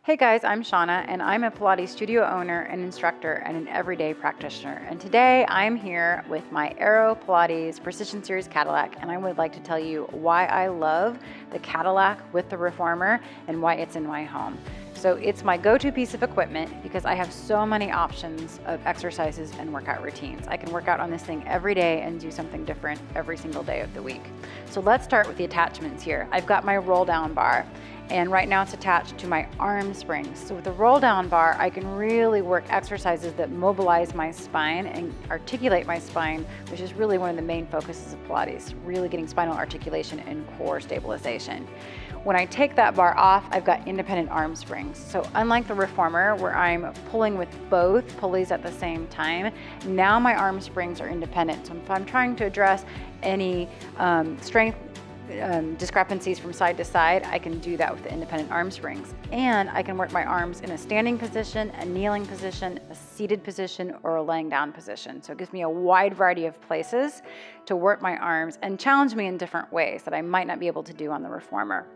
Hey guys, I'm Shauna and I'm a Pilates studio owner and instructor and an everyday practitioner. And today I'm here with my Aero Pilates Precision Series Cadillac, and I would like to tell you why I love the Cadillac with the reformer and why it's in my home. So it's my go-to piece of equipment because I have so many options of exercises and workout routines. I can work out on this thing every day and do something different every single day of the week. So let's start with the attachments here. I've got my roll down bar, and right now it's attached to my arm springs. So with the roll down bar, I can really work exercises that mobilize my spine and articulate my spine, which is really one of the main focuses of Pilates, really getting spinal articulation and core stabilization. When I take that bar off, I've got independent arm springs. So unlike the reformer, where I'm pulling with both pulleys at the same time, now my arm springs are independent. So if I'm trying to address any strength discrepancies from side to side, I can do that with the independent arm springs. And I can work my arms in a standing position, a kneeling position, a seated position, or a laying down position. So it gives me a wide variety of places to work my arms and challenge me in different ways that I might not be able to do on the reformer.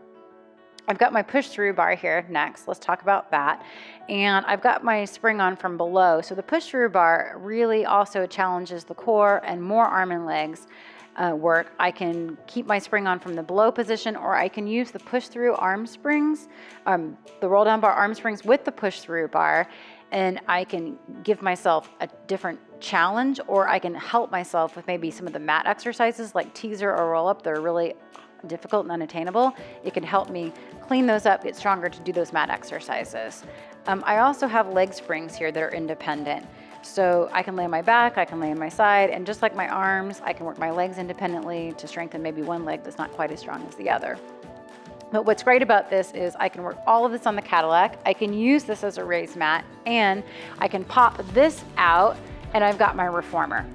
I've got my push-through bar here next. Let's talk about that. And I've got my spring on from below. So the push-through bar really also challenges the core and more arm and legs work. I can keep my spring on from the below position, or I can use the push-through arm springs, the roll-down bar arm springs with the push-through bar, and I can give myself a different challenge, or I can help myself with maybe some of the mat exercises like teaser or roll-up that are really difficult and unattainable. It can help me clean those up, get stronger to do those mat exercises. I also have leg springs here that are independent. So I can lay on my back, I can lay on my side, and just like my arms, I can work my legs independently to strengthen maybe one leg that's not quite as strong as the other. But what's great about this is I can work all of this on the Cadillac, I can use this as a raised mat, and I can pop this out, and I've got my reformer.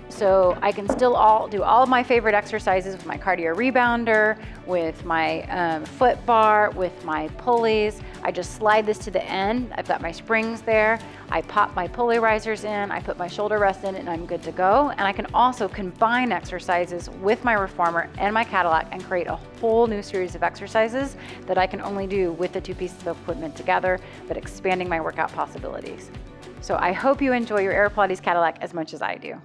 So I can still do all of my favorite exercises with my cardio rebounder, with my foot bar, with my pulleys. I just slide this to the end. I've got my springs there. I pop my pulley risers in, I put my shoulder rest in, and I'm good to go. And I can also combine exercises with my reformer and my Cadillac and create a whole new series of exercises that I can only do with the two pieces of equipment together, but expanding my workout possibilities. So I hope you enjoy your Aero Pilates Cadillac as much as I do.